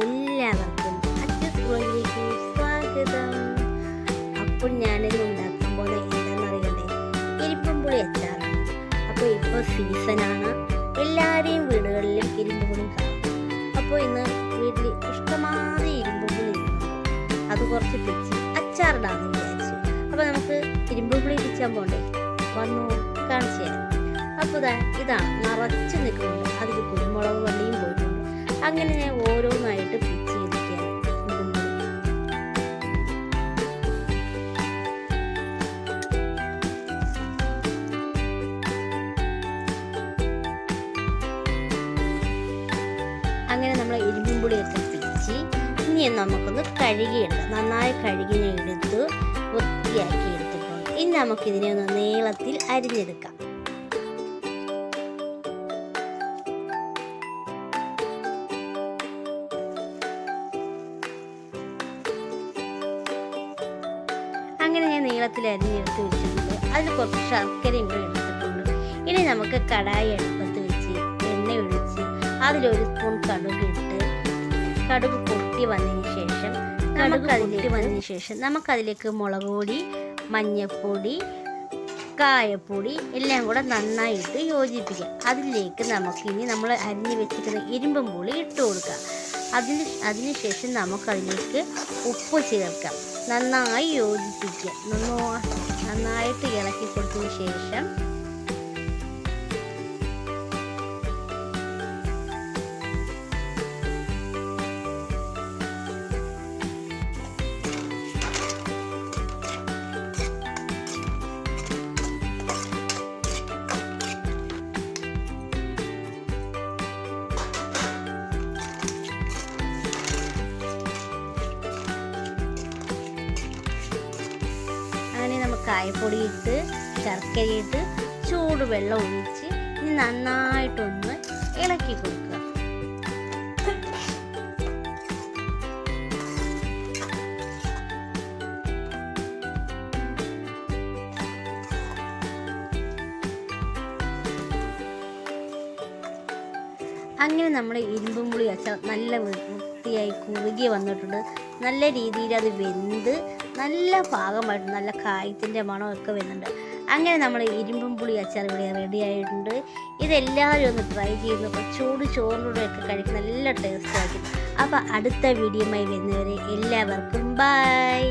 എല്ലാവർക്കും അച്ചൂസ് വ്ലോഗിലേക്ക് സ്വാഗതം. അപ്പോൾ ഞാനിന്ന് ഉണ്ടാക്കാൻ പോകുന്നത് എന്താണെന്നറിയണ്ടേ? ഇരുമ്പുളി അച്ചാറാണ്. അപ്പോൾ ഇപ്പോൾ സീസണാണ്, എല്ലാവരെയും വീടുകളിലും ഇരുമ്പുളി കാണും. അപ്പോൾ ഇന്ന് വീട്ടിൽ ഇഷ്ടമാതിരി ഇരുമ്പുളി അത് കുറച്ച് പിച്ച് അച്ചാറിടാമെന്ന് വിചാരിച്ചു. അപ്പോൾ നമുക്ക് ഇരുമ്പുളി പിച്ചാൻ പോകണ്ടേ? വന്നു കാണിച്ചു തരാം. അപ്പോൾ ഇതാണ് നിറച്ച് നിൽക്കുന്നുണ്ട്. അതിൽ കുരുമുളക് വള്ളിയും പോയിട്ടുണ്ട്. അങ്ങനെ ഞാൻ ഓരോന്നായിട്ട് പിച്ച് ചെയ്തിരിക്കുകയാണ്. അങ്ങനെ നമ്മൾ ഇരുമ്പുളിയൊക്കെ പിച്ച് ഇനി നമുക്കൊന്ന് കഴുകിയെടുക്കാം. നന്നായി കഴുകി ഞാൻ എടുത്ത് വൃത്തിയാക്കി എടുത്തിട്ടുണ്ട്. ഇനി നമുക്കിതിനെ ഒന്ന് നീളത്തിൽ അരിഞ്ഞെടുക്കാം. അങ്ങനെ ഞാൻ നീളത്തിൽ അരിഞ്ഞെടുത്ത് വെച്ചിട്ടുണ്ട്. അതിൽ കുറച്ച് ശർക്കരയും കൂടി എടുത്തിട്ടുണ്ട്. ഇനി നമുക്ക് കടായി അടുപ്പത്ത് വെച്ച് എണ്ണ ഒഴിച്ച് അതിലൊരു സ്പൂൺ കടുക് പൊട്ടി വന്നതിന് ശേഷം നമുക്കതിലേക്ക് മുളക് പൊടി, മഞ്ഞൾപ്പൊടി, കായപ്പൊടി എല്ലാം കൂടെ നന്നായിട്ട് യോജിപ്പിക്കാം. അതിലേക്ക് നമുക്കിനി നമ്മൾ അരിഞ്ഞ് വെച്ചിരിക്കുന്ന ഇരുമ്പും പുളി ഇട്ട് കൊടുക്കാം. അതിനുശേഷം നമുക്കതിലേക്ക് ഉപ്പ് ചേർക്കാം. നന്നായി യോജിപ്പിക്കുക. നന്നായിട്ട് ഇളക്കി കൊടുത്തതിന് ശേഷം കായപ്പൊടി ഇട്ട് ശർക്കരയിട്ട് ചൂടുവെള്ളം ഒഴിച്ച് ഇനി നന്നായിട്ടൊന്ന് ഇളക്കി കൊടുക്കുക. അങ്ങനെ നമ്മൾ ഇരുമ്പുളി അച്ചാർ നല്ല വൃത്തിയായി കുറുകി വന്നിട്ടുണ്ട്. നല്ല രീതിയിൽ അത് വെന്ത് നല്ല പാകമായിട്ട് നല്ല കായത്തിൻ്റെ മണമൊക്കെ വരുന്നുണ്ട്. അങ്ങനെ നമ്മൾ ഇരുമ്പുളി അച്ചാർ ഇവിടെ റെഡി ആയിട്ടുണ്ട്. ഇതെല്ലാവരും ഒന്ന് ട്രൈ ചെയ്യുന്നു. ചോറിലൂടെയൊക്കെ കഴിക്കുന്ന നല്ല ടേസ്റ്റ് ആയിരിക്കും. അപ്പോൾ അടുത്ത വീഡിയോയുമായി വരുന്നവരെ എല്ലാവർക്കും ബൈ.